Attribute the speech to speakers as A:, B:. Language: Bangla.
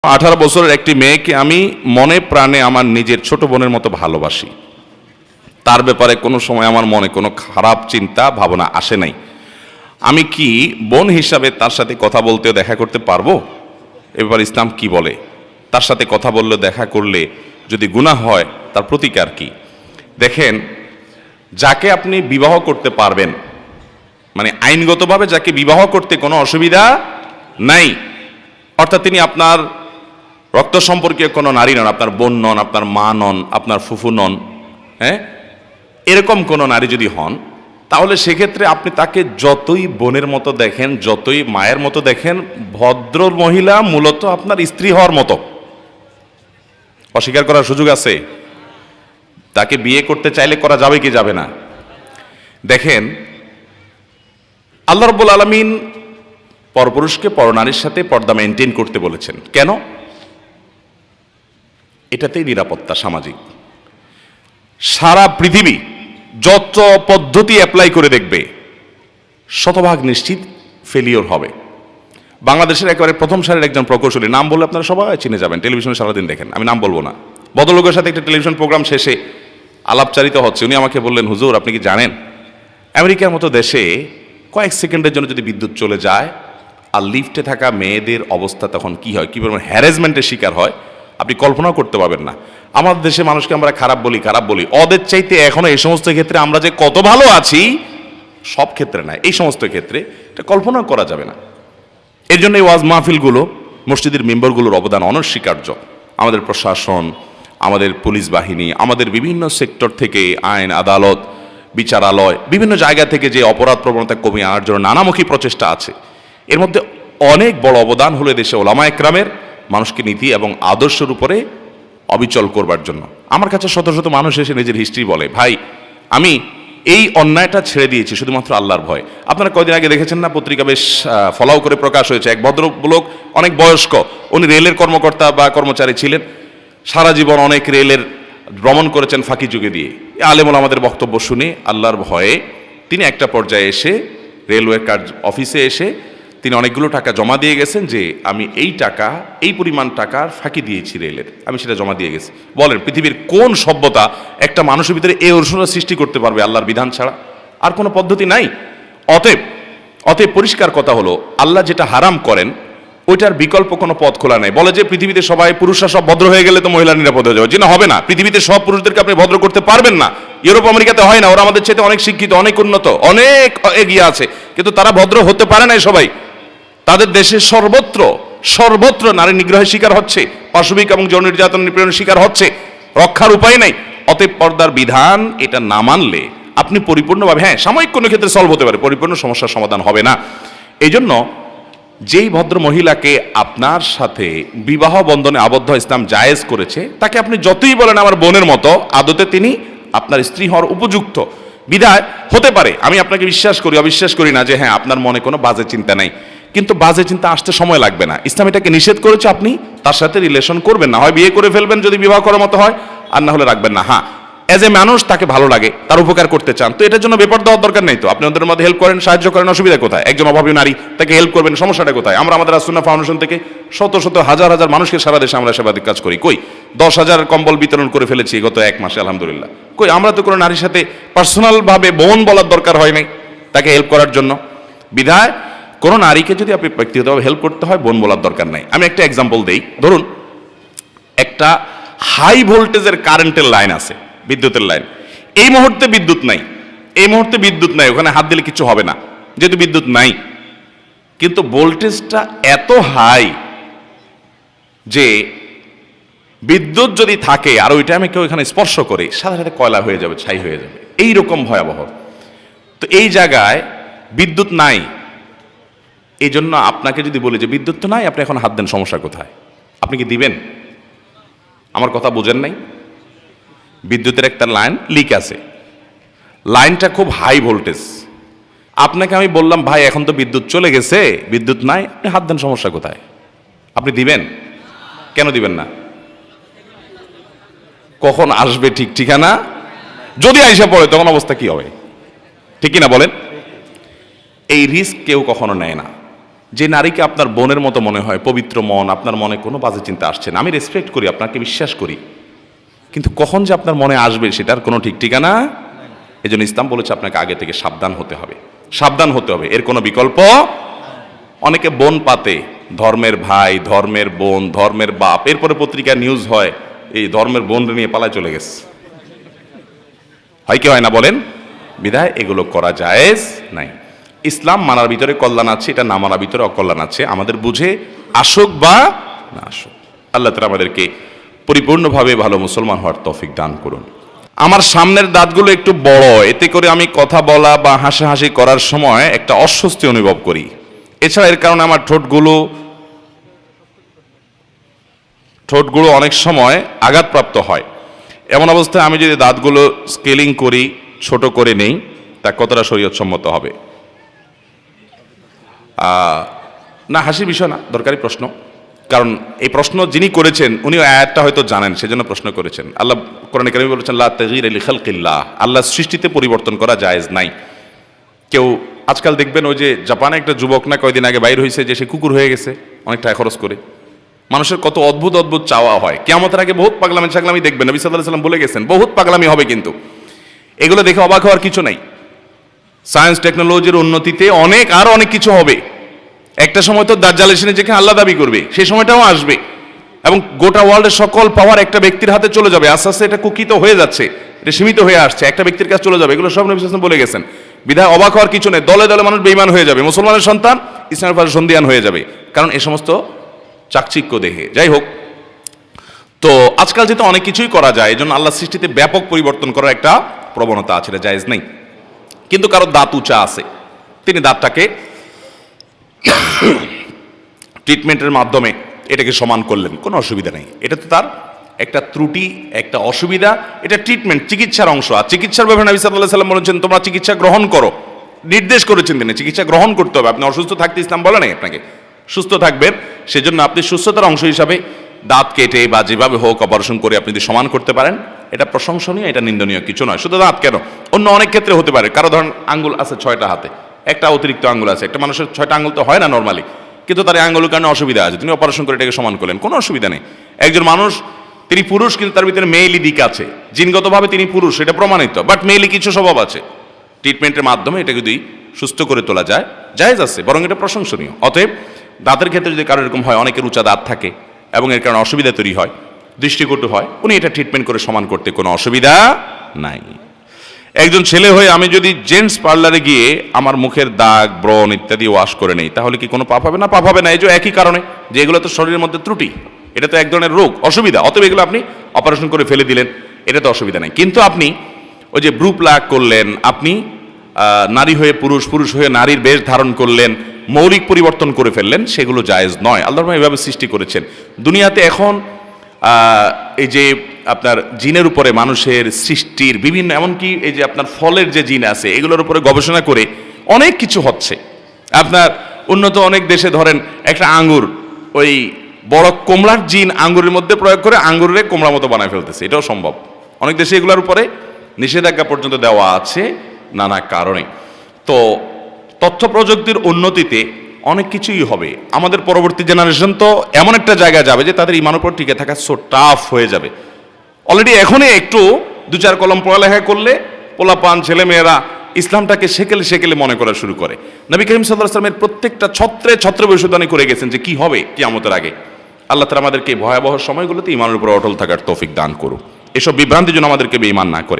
A: 18 বছরের একটি মেয়েকে আমি মনে প্রাণে আমার নিজের ছোট বোনের মতো ভালোবাসি। তার ব্যাপারে কোনো সময় আমার মনে কোনো খারাপ চিন্তা ভাবনা আসে নাই। আমি কি বোন হিসাবে তার সাথে কথা বলতে দেখা করতে পারবো? এবার ইসলাম কি বলে? তার সাথে কথা বললে দেখা করলে যদি গুনাহ হয় তার প্রতিকার কি? দেখেন, যাকে আপনি বিবাহ করতে পারবেন, মানে আইনগতভাবে যাকে বিবাহ করতে কোনো অসুবিধা নাই, অর্থাৎ তিনি আপনার রক্ত সম্পর্কীয় কোনো নারী নন, আপনার বোন নন, আপনার মা নন, আপনার ফুফু নন, হ্যাঁ, এরকম কোনো নারী যদি হন, তাহলে সেক্ষেত্রে আপনি তাকে যতই বোনের মতো দেখেন, যতই মায়ের মতো দেখেন, ভদ্র মহিলা মূলত আপনার স্ত্রী হওয়ার মতো। অস্বীকার করার সুযোগ আছে? তাকে বিয়ে করতে চাইলে করা যাবে কি যাবে না? দেখেন, আল্লাহ রাব্বুল আলামিন পরপুরুষকে পরনারীর সাথে পর্দা মেনটেন করতে বলেছেন। কেন? এটাতেই নিরাপত্তা সামাজিক। সারা পৃথিবী যত পদ্ধতি অ্যাপ্লাই করে দেখবে, শতভাগ নিশ্চিত ফেলিওর হবে। বাংলাদেশের একেবারে প্রথম সারির একজন প্রকৌশলী, নাম বললে আপনারা সবাই চিনে যাবেন, টেলিভিশনে সারাদিন দেখেন, আমি নাম বলবো না, ভদ্রলোকের সাথে একটা টেলিভিশন প্রোগ্রাম শেষে আলাপচারিত হচ্ছে। উনি আমাকে বললেন, হুজুর আপনি কি জানেন আমেরিকার মতো দেশে কয়েক সেকেন্ডের জন্য যদি বিদ্যুৎ চলে যায় আর লিফটে থাকা মেয়েদের অবস্থা তখন কি হয়, কি পরিমাণ হ্যারাসমেন্টের শিকার হয়, আপনি কল্পনাও করতে পারবেন না। আমাদের দেশে মানুষকে আমরা খারাপ বলি, ওদের চাইতে এখনো এই সমস্ত ক্ষেত্রে আমরা যে কত ভালো আছি, সব ক্ষেত্রে না, এই সমস্ত ক্ষেত্রে এটা কল্পনাও করা যাবে না। এর জন্য এই ওয়াজ মাহফিলগুলো, মসজিদের মেম্বারগুলোর অবদান অনস্বীকার্য। আমাদের প্রশাসন, আমাদের পুলিশ বাহিনী, আমাদের বিভিন্ন সেক্টর থেকে আইন আদালত, বিচারালয়, বিভিন্ন জায়গা থেকে যে অপরাধ প্রবণতা কমিয়ে আনার জন্য নানামুখী প্রচেষ্টা আছে, এর মধ্যে অনেক বড় অবদান হলো দেশে ওলামা একরামের মানুষকে নীতি এবং আদর্শের উপরে অবিচল করবার জন্য। আমার কাছে শত শত মানুষ এসে নিজের হিস্ট্রি বলে, ভাই আমি এই অন্যায়টা ছেড়ে দিয়েছি শুধুমাত্র আল্লাহর ভয়। আপনারা কয়দিন আগে দেখেছেন না, পত্রিকা বেশ ফলাও করে প্রকাশ হয়েছে, এক ভদ্রলোক অনেক বয়স্ক, উনি রেলের কর্মকর্তা বা কর্মচারী ছিলেন, সারা জীবন অনেক রেলের ভ্রমণ করেছেন ফাঁকি যুগে দিয়ে। আলেমুল আমাদের বক্তব্য শুনে আল্লাহর ভয়ে তিনি একটা পর্যায়ে এসে রেলওয়ে কার্য অফিসে এসে তিনি অনেকগুলো টাকা জমা দিয়ে গেছেন যে আমি এই টাকা, এই পরিমাণ টাকার ফাঁকি দিয়েছি রেলের, আমি সেটা জমা দিয়ে গেছি। বলেন, পৃথিবীর কোন সভ্যতা একটা মানুষের ভিতরে এই অনুশোচনা সৃষ্টি করতে পারবে আল্লাহর বিধান ছাড়া? আর কোনো পদ্ধতি নাই। অতএব পরিষ্কার কথা হলো, আল্লাহ যেটা হারাম করেন ওইটার বিকল্প কোনো পথ খোলা নাই। বলে যে পৃথিবীতে সবাই পুরুষরা সব ভদ্র হয়ে গেলে তো মহিলা নিরাপদ হয়ে যাবে, যে না, হবে না। পৃথিবীতে সব পুরুষদেরকে আপনি ভদ্র করতে পারবেন না। ইউরোপ আমেরিকাতে হয় না, ওরা আমাদের চাইতে অনেক শিক্ষিত, অনেক উন্নত, অনেক এগিয়ে আছে, কিন্তু তারা ভদ্র হতে পারে না। সবাই তাদের দেশে সর্বত্র নারী নিগ্রহের শিকার হচ্ছে, পাশবিক এবং যৌন নির্যাতন নিপীড়নের শিকার হচ্ছে, রক্ষার উপায় নাই। অতএব পর্দার বিধান এটা না মানলে আপনি পরিপূর্ণভাবে, হ্যাঁ সাময়িক কোনো ক্ষেত্রে সলভ হতে পারে, পরিপূর্ণ সমস্যার সমাধান হবে না। এই জন্য যেই ভদ্র মহিলাকে আপনার সাথে বিবাহ বন্ধনে আবদ্ধ ইসলাম জায়েজ করেছে, তাকে আপনি যতই বলেন আমার বোনের মতো, আদতে তিনি আপনার স্ত্রী হওয়ার উপযুক্ত। বিধায় হতে পারে, আমি আপনাকে বিশ্বাস করি, অবিশ্বাস করি না যে হ্যাঁ আপনার মনে কোনো বাজে চিন্তা নাই, কিন্তু বাজে চিন্তা আসতে সময় লাগবে না। ইসলাম এটাকে নিষেধ করেছে, আপনি তার সাথে রিলেশন করবেন না, হয় বিয়ে করে ফেলবেন যদি বিবাহ করার মতো হয়, আর না হলে রাখবেন না। হ্যাঁ, এজ এ মানুষ তাকে ভালো লাগে, তার উপকার করতে চান, তো এটার জন্য বেপর দেওয়ার দরকার নেই। তো আপনি ওদের মধ্যে হেল্প করেন, সাহায্য করেন, অসুবিধা কোথায়? একজন অভাবী নারী, তাকে হেল্প করবেন, সমস্যাটা কোথায়? আমরা আমাদের আসুন্নাহ ফাউন্ডেশন থেকে শত হাজার মানুষকে সারা দেশে আমরা সেবাদিক কাজ করি। কই 10,000 কম্বল বিতরণ করে ফেলেছি গত 1 মাসে, আলহামদুলিল্লাহ। কই আমরা তো কোনো নারীর সাথে পার্সোনাল ভাবে বোন বলার দরকার হয় নাই তাকে হেল্প করার জন্য। বিধায় কোনো নারীকে যদি আপনি ব্যক্তিগতভাবে হেল্প করতে হয়, বোন বলার দরকার নাই। আমি একটা এক্সাম্পল দেই। ধরুন একটা হাই ভোল্টেজের কারেন্টের লাইন আছে, বিদ্যুতের লাইন, এই মুহূর্তে বিদ্যুৎ নাই, ওখানে হাত দিলে কিছু হবে না যেহেতু বিদ্যুৎ নাই, কিন্তু ভোল্টেজটা এত হাই যে বিদ্যুৎ যদি থাকে আর ওই টাইমে কেউ এখানে স্পর্শ করে, সাথে সাথে কয়লা হয়ে যাবে, ছাই হয়ে যাবে, এইরকম ভয়াবহ। তো এই জায়গায় বিদ্যুৎ নাই, এই জন্য আপনাকে যদি বলি যে বিদ্যুৎ তো নাই, আপনি এখন হাত দেন, সমস্যা কোথায়? আপনি কি দিবেন? আমার কথা বুঝেন নাই? বিদ্যুতের একটা লাইন লিক আছে, লাইনটা খুব হাই ভোল্টেজ, আপনাকে আমি বললাম ভাই এখন তো বিদ্যুৎ চলে গেছে, বিদ্যুৎ নাই, আপনি হাত দেন, সমস্যা কোথায়? আপনি দিবেন? কেন দিবেন না? কখন আসবে ঠিক ঠিকানা, যদি আইসা পড়ে তখন অবস্থা কি হবে? ঠিক কিনা বলেন? এই রিস্ক কেউ কখনো নেয় না। যে নারীকে আপনার বোনের মতো মনে হয়, পবিত্র মন, আপনার মনে কোনো বাজে চিন্তা আসছে না, আমি রেসপেক্ট করি, আপনাকে বিশ্বাস করি, কিন্তু কখন যে আপনার মনে আসবে সেটার কোনো ঠিক ঠিকানা। এই জন্য ইসলাম বলেছে আপনাকে আগে থেকে সাবধান হতে হবে, সাবধান হতে হবে, এর কোনো বিকল্প। অনেকে বোন পাতে, ধর্মের ভাই, ধর্মের বোন, ধর্মের বাপ, এরপরে পত্রিকা নিউজ হয় এই ধর্মের বোন নিয়ে পালায় চলে গেছে, হয় কি হয় না বলেন? বিধায় এগুলো করা জায়েজ নাই। ইসলাম মানার ভিতরে কল্যাণ আছে, এটা না মানার ভিতরে অকল্যাণ আছে, আমাদের বুঝে আসুক বা না আসুক। আল্লাহ তাআলা আমাদেরকে পরিপূর্ণভাবে ভালো মুসলমান হওয়ার তৌফিক দান করুন। আমার সামনের দাঁতগুলো একটু বড়, এতে করে আমি কথা বলা বা হাসাহাসি করার সময় একটা অস্বস্তি অনুভব করি। এছাড়া এর কারণে আমার ঠোঁটগুলো অনেক সময় আঘাতপ্রাপ্ত হয়। এমন অবস্থায় আমি যদি দাঁতগুলো স্কেলিং করি, ছোট করে নেই, তা কতটা শরীয়তসম্মত হবে? না, হাসির বিষয় না, দরকারি প্রশ্ন। কারণ এই প্রশ্ন যিনি করেছেন উনিও আয়াতটা হয়তো জানেন, সেজন্য প্রশ্ন করেছেন। আল্লাহ কোরআনে কারিমে বলেছেন লা তাগয়িরা লিখালকিল্লাহ, আল্লাহ সৃষ্টিতে পরিবর্তন করা জায়েজ নাই। কেউ আজকাল দেখবেন ওই যে জাপানে একটা যুবক না কয়দিন আগে বাইর হয়েছে যে সে কুকুর হয়ে গেছে অনেক টাকা খরচ করে। মানুষের কত অদ্ভুত অদ্ভুত চাওয়া হয়। কিয়ামতের আগে বহুত পাগলামি ছাগলামি দেখবেন, নবী সাল্লাল্লাহু আলাইহি ওয়াসাল্লাম বলে গেছেন বহুত পাগলামি হবে, কিন্তু এগুলো দেখে অবাক হওয়ার কিছু নাই। সায়েন্স টেকনোলজির উন্নতিতে আরো অনেক কিছু হবে। একটা সময় তো দাজ্জাল এসে নিজেকে আল্লাহ দাবি করবে, সেই সময়টাও আসবে এবং গোটা ওয়ার্ল্ডের সকল পাওয়ার একটা ব্যক্তির হাতে চলে যাবে। আস্তে আস্তে এটা কুকিত হয়ে যাচ্ছে, এটা সীমিত হয়ে আসছে, একটা ব্যক্তির কাছে চলে যাবে। এগুলো সব নবী সাল্লাল্লাহু আলাইহি ওয়াসাল্লাম বলে গেছেন। বিধায় অবাক হওয়ার কিছু নেই। দলে দলে মানুষ বেঈমান হয়ে যাবে, মুসলমানের সন্তান ইসলামের পাশে সন্দিহান হয়ে যাবে, কারণ এই সমস্ত চাকচিক্য দেখে। যাই হোক, তো আজকাল যেহেতু অনেক কিছুই করা যায়, এই জন্য আল্লাহ সৃষ্টিতে ব্যাপক পরিবর্তন করার একটা প্রবণতা আছে, এটা জায়েজ নেই। কিন্তু কারো দাঁত উঁচা আছে, তিনি দাঁতটাকে ট্রিটমেন্টের মাধ্যমে এটাকে সমান করলেন, কোনো অসুবিধা নেই। এটা তো তার একটা ত্রুটি, একটা অসুবিধা, এটা ট্রিটমেন্ট, চিকিৎসার অংশ। আর চিকিৎসার ব্যাপারে নবী সাল্লাল্লাহু আলাইহি ওয়াসাল্লাম বলেছেন তোমরা চিকিৎসা গ্রহণ করো, নির্দেশ করেছেন তিনি, চিকিৎসা গ্রহণ করতে হবে। আপনি অসুস্থ থাকতে ইসলাম বলে নাই আপনাকে সুস্থ থাকবেন, সেজন্য আপনি সুস্থতার অংশ হিসাবে দাঁত কেটে বা যেভাবে হোক অপারেশন করে আপনি যদি সমান করতে পারেন, এটা প্রশংসনীয়, এটা নিন্দনীয় কিছু নয়। শুধু দাঁত কেন, অন্য অনেক ক্ষেত্রে হতে পারে। কারো ধরেন আঙ্গুল আছে 6টা হাতে, একটা অতিরিক্ত আঙ্গুল আছে, একটা মানুষের 6টা আঙ্গুল তো হয় না নর্মালি, কিন্তু তার আঙ্গুলের কারণে অসুবিধা আছে, তিনি অপারেশন করে এটাকে সমান করলেন, কোনো অসুবিধা নেই। একজন মানুষ তিনি পুরুষ, কিন্তু তার ভিতরে মেয়েলি দিক আছে, জিনগতভাবে তিনি পুরুষ, এটা প্রমাণিত, বাট মেয়েলি কিছু স্বভাব আছে। ট্রিটমেন্টের মাধ্যমে এটা যদি সুস্থ করে তোলা যায়, জায়েজ আছে, বরং এটা প্রশংসনীয়। অতএব দাঁতের ক্ষেত্রে যদি কারো এরকম হয়, অনেকের উঁচা দাঁত থাকে এবং এর কারণে অসুবিধা তৈরি হয়, দৃষ্টিকটু হয়, উনি এটা ট্রিটমেন্ট করে সমান করতে কোনো অসুবিধা নাই। একজন ছেলে হয়ে আমি যদি জেন্টস পার্লারে গিয়ে আমার মুখের দাগ, ব্রণ ইত্যাদি ওয়াশ করে নেই, তাহলে কি কোনো পাপ হবে? না, পাপ হবে না। এই যে একই কারণে যে এগুলো তো শরীরের মধ্যে ত্রুটি, এটা তো এক ধরনের রোগ, অসুবিধা, অতএব এগুলো আপনি অপারেশন করে ফেলে দিলেন, এটা তো অসুবিধা নেই। কিন্তু আপনি ওই যে ব্রু প্লাগ করলেন, আপনি নারী হয়ে পুরুষ, পুরুষ হয়ে নারীর বেশ ধারণ করলেন, মৌলিক পরিবর্তন করে ফেললেন, সেগুলো জায়েজ নয়। আল্লাহ এভাবে সৃষ্টি করেছেন। দুনিয়াতে এখন এই যে আপনার জিনের উপরে মানুষের সৃষ্টির বিভিন্ন, এমনকি এই যে আপনার ফলের যে জিন আছে এগুলোর উপরে গবেষণা করে অনেক কিছু হচ্ছে। আপনার উন্নত অনেক দেশে ধরেন একটা আঙ্গুর, ওই বড় কোমড়ার জিন আঙ্গুরের মধ্যে প্রয়োগ করে আঙ্গুরের কোমড়া মতো বানায় ফেলতেছে, এটাও সম্ভব। অনেক দেশে এগুলোর উপরে নিষেধাজ্ঞা পর্যন্ত দেওয়া আছে নানা কারণে। তো তথ্য প্রযুক্তির উন্নতিতে অনেক কিছুই হবে। আমাদের পরবর্তী জেনারেশন তো এমন একটা জায়গায় যাবে যে তাদের ইমানের উপর টিকে থাকা সো টাফ হয়ে যাবে। অলরেডি এখনই একটু 2-4 কলম পড়ালেখা করলে পোলাপান ছেলেমেয়েরা ইসলামটাকে সেকেলে সেকেলে মনে করা শুরু করে। নবী করিম সাল্লাল্লাহু আলাইহি ওয়াসাল্লামের প্রত্যেকটা ছত্রে ছত্রে ভবিষ্যদ্বাণী করে গেছেন যে কি হবে কিয়ামতের আগে। আল্লাহ তাআলা আমাদেরকে ভয়াবহ সময়গুলোতে ইমানের উপর অটল থাকার তৌফিক দান করুন, এসব বিভ্রান্তির জন্য আমাদেরকে বেঈমান না করে।